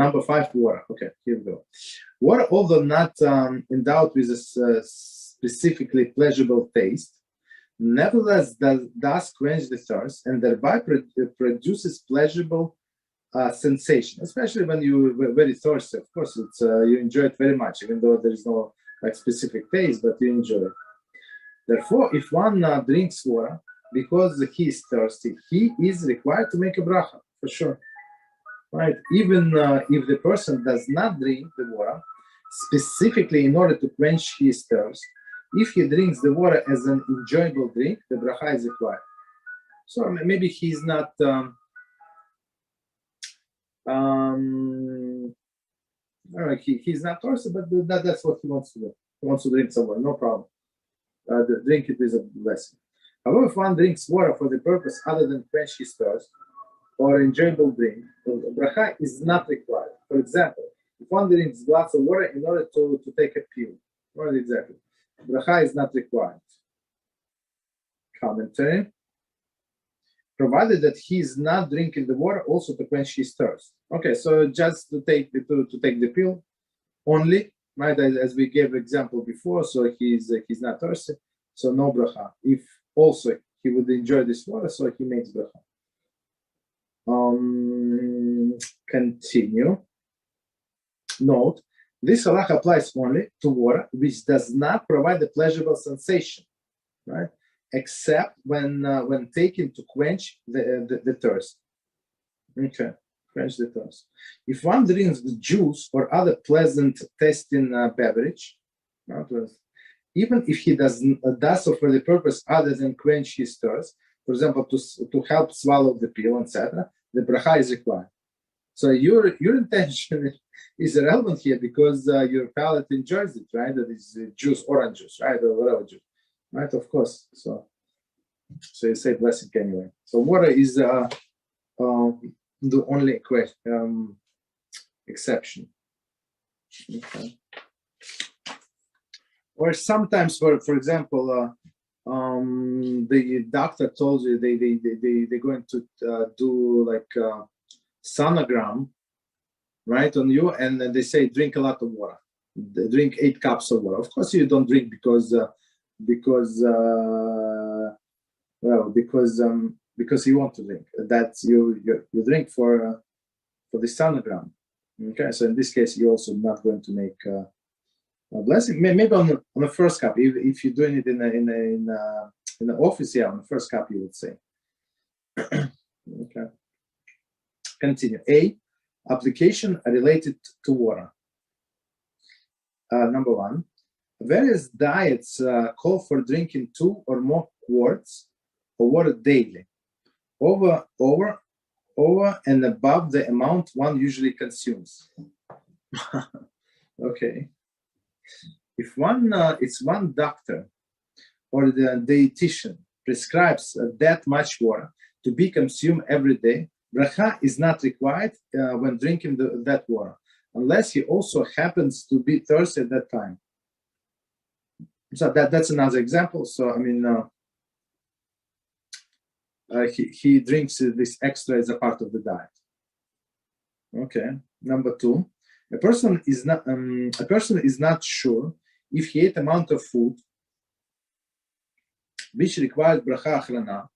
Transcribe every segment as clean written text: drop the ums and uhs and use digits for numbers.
Number 5, water. Okay, here we go. Water, although not endowed with a specifically pleasurable taste, nevertheless does quench the thirst and thereby produces pleasurable sensation, especially when you're very thirsty. Of course, it's you enjoy it very much, even though there is no like specific taste, but you enjoy it. Therefore, if one drinks water because he is thirsty, he is required to make a bracha, for sure. Right? Even if the person does not drink the water specifically in order to quench his thirst, if he drinks the water as an enjoyable drink, the bracha is required. So maybe he's not he's not thirsty, but that's what he wants to do. He wants to drink some water, no problem. Drink it is a blessing. However, if one drinks water for the purpose other than quench his thirst or enjoyable drink, the bracha is not required. For example, if one drinks glass of water in order to take a pill, what exactly? Bracha is not required. Commentary. Provided that he is not drinking the water also to quench his thirst. Okay, so just to take the pill only, right? As we gave example before, so he's not thirsty, so no bracha. If also he would enjoy this water, so he makes bracha. Continue. Note, this halacha applies only to water which does not provide a pleasurable sensation, right? Except when taken to quench the thirst. Okay, quench the thirst. If one drinks juice or other pleasant tasting beverage, even if he does so for the purpose other than quench his thirst, for example, to help swallow the pill, etc., the bracha is required. So your intention is irrelevant here because your palate enjoys it, right? That is juice, orange juice, right, or whatever juice, right? Of course. So you say blessing anyway. So water is the only exception. Okay. Or sometimes, for example, the doctor told you they're going to do like sonogram, right, on you, and they say drink a lot of water. Drink 8 cups of water. Of course, you don't drink because you want to drink. That's you drink for the sonogram. Okay, so in this case, you're also not going to make a blessing. Maybe on the first cup, if you're doing it in the office, yeah, on the first cup you would say. Okay. Continue. A, application related to water. Number 1, various diets call for drinking 2 or more quarts of water daily, over and above the amount one usually consumes. Okay. If it's one doctor or the dietitian prescribes that much water to be consumed every day, bracha is not required when drinking that water, unless he also happens to be thirsty at that time. So that's another example. So I mean, he drinks this extra as a part of the diet. Okay. Number 2, a person is not sure if he ate amount of food which requires bracha achrana.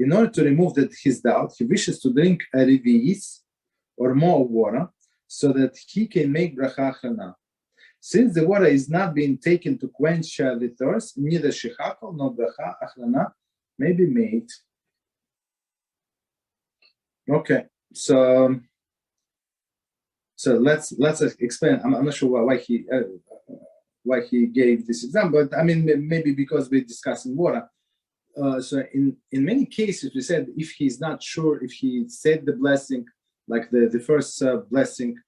In order to remove his doubt, he wishes to drink a revi'is or more water so that he can make bracha achrana. Since the water is not being taken to quench the thirst, neither shechakol nor bracha achrana may be made. Okay, so let's explain. I'm not sure why he gave this example, but I mean maybe because we're discussing water. So in many cases we said if he's not sure if he said the blessing, like the first blessing,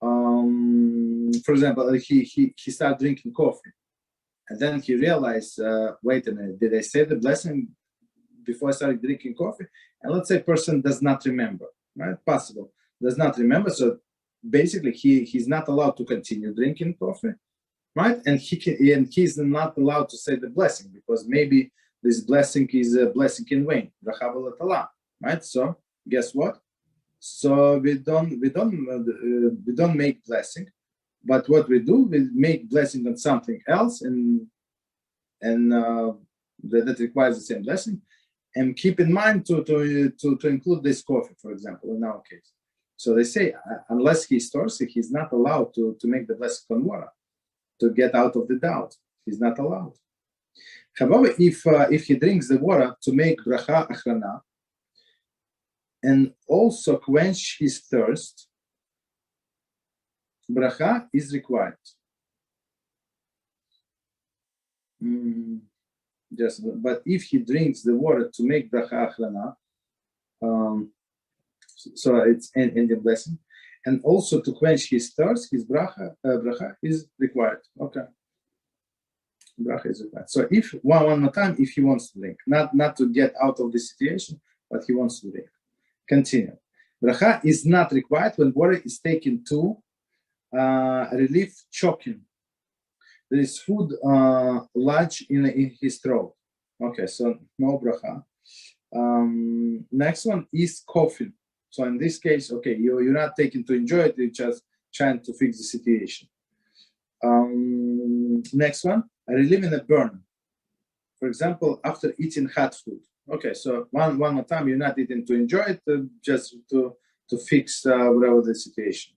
for example, he started drinking coffee, and then he realized, wait a minute, did I say the blessing before I started drinking coffee? And let's say person does not remember, right? Possible, does not remember. So basically he's not allowed to continue drinking coffee, right? And he's not allowed to say the blessing because maybe this blessing is a blessing in vain, right? So guess what? So we don't make blessing, but what we do, we make blessing on something else, and that requires the same blessing. And keep in mind to include this coffee, for example, in our case. So they say, unless he stores it, he's not allowed to make the blessing on water, to get out of the doubt. He's not allowed. However, if he drinks the water to make bracha achrana, and also quench his thirst, bracha is required. But if he drinks the water to make bracha achrana, so it's in the blessing, and also to quench his thirst, his bracha is required. Okay, bracha is required. So if one more time, if he wants to drink, not to get out of the situation, but he wants to drink. Continue. Bracha is not required when water is taken to relieve choking. There is food lodged in his throat. Okay, so no bracha. Next one is coughing. So in this case, okay, you're not taking to enjoy it, you're just trying to fix the situation. Next one, relieving a burn. For example, after eating hot food. Okay, so one more time, you're not eating to enjoy it, just to fix whatever the situation.